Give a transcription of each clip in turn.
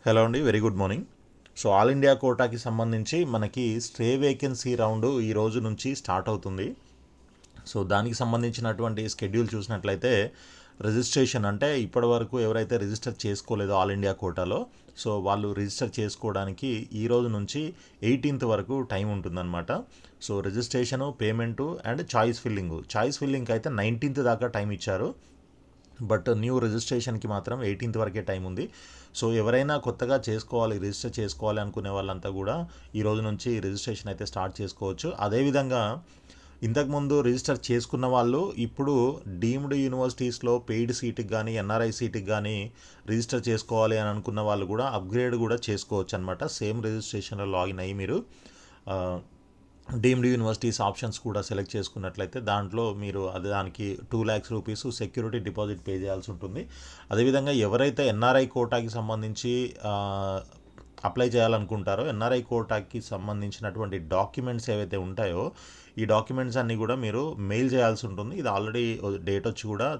Hello అండి, very good morning. So all India కోటాకి సంబంధించి మనకి స్టే వేకెన్సీ రౌండ్ ఈ రోజు నుంచి స్టార్ట్ అవుతుంది. సో దానికి సంబంధించినటువంటి షెడ్యూల్ చూసినట్లయితే రిజిస్ట్రేషన్ అంటే ఇప్పటి వరకు ఎవరైతే రిజిస్టర్ చేసుకోలేదో ఆల్ ఇండియా కోటాలో, సో వాళ్ళు రిజిస్టర్ చేసుకోవడానికి ఈ రోజు నుంచి 18th వరకు టైం ఉంటుందన్నమాట. So registration, payment and choice filling అయితే 19th దాకా టైం ఇచ్చారు. బట్ న్యూ రిజిస్ట్రేషన్కి మాత్రం 18th వరకే టైం ఉంది. సో ఎవరైనా కొత్తగా రిజిస్టర్ చేసుకోవాలి అనుకునే వాళ్ళంతా కూడా ఈ రోజు నుంచి రిజిస్ట్రేషన్ అయితే స్టార్ట్ చేసుకోవచ్చు. అదేవిధంగా ఇంతకుముందు రిజిస్టర్ చేసుకున్న వాళ్ళు ఇప్పుడు డీమ్డ్ యూనివర్సిటీస్లో పెయిడ్ సీట్కి కానీ ఎన్ఆర్ఐ సీట్కి కానీ రిజిస్టర్ చేసుకోవాలి అని అనుకున్న వాళ్ళు కూడా అప్గ్రేడ్ కూడా చేసుకోవచ్చు అనమాట. సేమ్ రిజిస్ట్రేషన్లో లాగిన్ అయ్యి మీరు డీమ్డ్ యూనివర్సిటీస్ ఆప్షన్స్ కూడా సెలెక్ట్ చేసుకున్నట్లయితే దాంట్లో మీరు దానికి 2 lakhs rupees security deposit pay చేయాల్సి ఉంటుంది. అదేవిధంగా ఎవరైతే ఎన్ఆర్ఐ కోటాకి సంబంధించి అప్లై చేయాలనుకుంటారో ఎన్ఆర్ఐ కోటాకి సంబంధించినటువంటి డాక్యుమెంట్స్ ఏవైతే ఉంటాయో ఈ డాక్యుమెంట్స్ అన్నీ కూడా మీరు మెయిల్ చేయాల్సి ఉంటుంది. ఇది ఆల్రెడీ డేట్ వచ్చి కూడా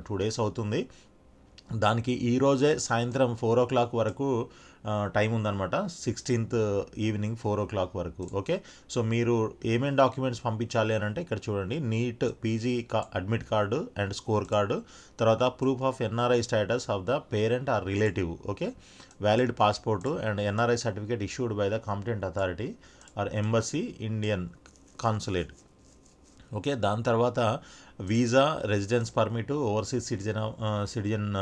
2 days అవుతుంది. దానికి ఈరోజే సాయంత్రం 4 o'clock వరకు టైం ఉందన్నమాట. 16th ఈవినింగ్ 4 o'clock వరకు. ఓకే, సో మీరు ఏమేమి డాక్యుమెంట్స్ పంపించాలి అని అంటే ఇక్కడ చూడండి, NEET PG admit card and score card, తర్వాత proof of NRI status of the parent or relative, okay, valid passport and NRI certificate issued by the competent authority or embassy Indian consulate. Okay, దాని తర్వాత visa, residence permit, overseas citizen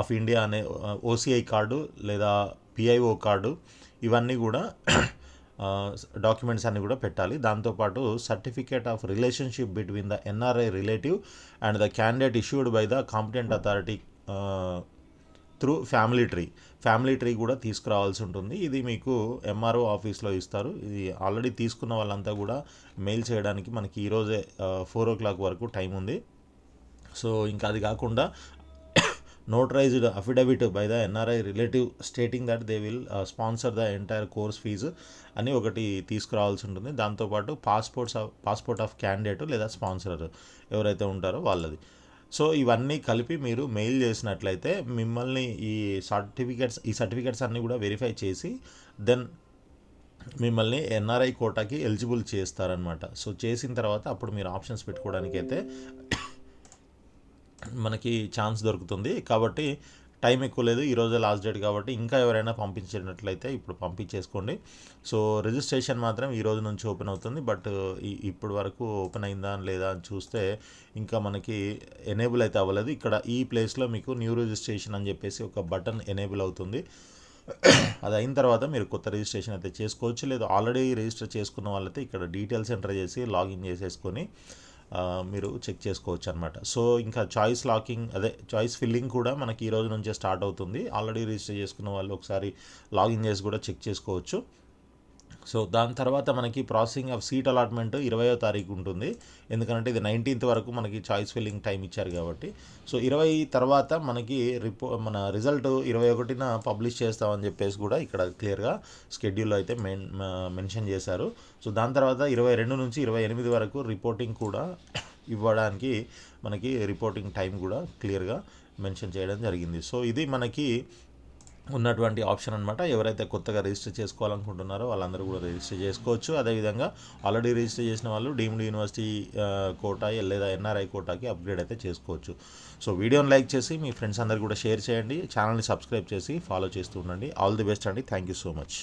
of India అనే OCI card లేదా PIO card, ఇవన్నీ కూడా documents అన్నీ కూడా పెట్టాలి. దాంతోపాటు certificate of relationship between the NRI relative and the candidate issued by the competent authority through family tree కూడా తీసుకురావాల్సి ఉంటుంది. ఇది మీకు ఎంఆర్ఓ ఆఫీస్లో ఇస్తారు. ఇది ఆల్రెడీ తీసుకున్న వాళ్ళంతా కూడా మెయిల్ చేయడానికి మనకి ఈరోజే 4 o'clock వరకు టైం ఉంది. సో ఇంకా అది కాకుండా notarized affidavit by the NRI relative stating that they will sponsor the entire course fee అని ఒకటి తీసుకురావాల్సి ఉంటుంది. దాంతోపాటు పాస్పోర్ట్ ఆఫ్ క్యాండిడేట్ లేదా స్పాన్సర్ ఎవరైతే ఉంటారో వాళ్ళది. సో ఇవన్నీ కలిపి మీరు మెయిల్ చేసినట్లయితే మిమ్మల్ని ఈ సర్టిఫికెట్స్ అన్నీ కూడా వెరిఫై చేసి దెన్ మిమ్మల్ని ఎన్ఆర్ఐ కోటాకి ఎలిజిబుల్ చేస్తారనమాట. సో చేసిన తర్వాత అప్పుడు మీరు ఆప్షన్స్ పెట్టుకోవడానికి అయితే మనకి ఛాన్స్ దొరుకుతుంది. కాబట్టి టైం ఎక్కువ లేదు, ఈరోజే లాస్ట్ డేట్ కాబట్టి ఇంకా ఎవరైనా పంపించినట్లయితే ఇప్పుడు పంపించేసుకోండి. సో రిజిస్ట్రేషన్ మాత్రం ఈ రోజు నుంచి ఓపెన్ అవుతుంది. బట్ ఇప్పటి వరకు ఓపెన్ అయిందా లేదా అని చూస్తే ఇంకా మనకి ఎనేబుల్ అయితే అవ్వలేదు. ఇక్కడ ఈ ప్లేస్లో మీకు న్యూ రిజిస్ట్రేషన్ అని చెప్పేసి ఒక బటన్ ఎనేబుల్ అవుతుంది. అది అయిన తర్వాత మీరు కొత్త రిజిస్ట్రేషన్ అయితే చేసుకోవచ్చు. లేదా ఆల్రెడీ రిజిస్టర్ చేసుకున్న వాళ్ళైతే ఇక్కడ డీటెయిల్స్ ఎంటర్ చేసి లాగిన్ చేసేసుకొని మీరు చెక్ చేసుకోవచ్చు అనమాట. సో ఇంకా చాయిస్ ఫిల్లింగ్ కూడా మనకి ఈ రోజు నుంచే స్టార్ట్ అవుతుంది. ఆల్రెడీ రిజిస్టర్ చేసుకున్న వాళ్ళు ఒకసారి లాగిన్ చేసి కూడా చెక్ చేసుకోవచ్చు. సో దాని తర్వాత మనకి ప్రాసెసింగ్ ఆఫ్ సీట్ అలాట్మెంట్ 20వ తారీఖు ఉంటుంది. ఎందుకంటే ఇది 19th వరకు మనకి చాయిస్ ఫిల్లింగ్ టైం ఇచ్చారు కాబట్టి. సో 20 తర్వాత మనకి మన రిజల్ట్ 21న పబ్లిష్ చేస్తామని చెప్పేసి కూడా ఇక్కడ క్లియర్గా షెడ్యూల్లో అయితే మెన్షన్ చేశారు. సో దాని తర్వాత 22 నుంచి 28 వరకు రిపోర్టింగ్ కూడా ఇవ్వడానికి మనకి రిపోర్టింగ్ టైం కూడా క్లియర్గా మెన్షన్ చేయడం జరిగింది. సో ఇది మనకి ఉన్నటువంటి ఆప్షన్ అనమాట. ఎవరైతే కొత్తగా రిజిస్టర్ చేసుకోవాలనుకుంటున్నారో వాళ్ళందరూ కూడా రిజిస్టర్ చేసుకోవచ్చు. అదేవిధంగా ఆల్రెడీ రిజిస్టర్ చేసిన వాళ్ళు డీమ్డ్ యూనివర్సిటీ కోటా లేదా ఎన్ఆర్ఐ కోటాకి అప్గ్రేడ్ అయితే చేసుకోవచ్చు. సో వీడియోని లైక్ చేసి మీ ఫ్రెండ్స్ అందరు కూడా షేర్ చేయండి. ఛానల్ని సబ్స్క్రైబ్ చేసి ఫాలో చేస్తూ ఉండండి. ఆల్ ది బెస్ట్ అండి. Thank you so much.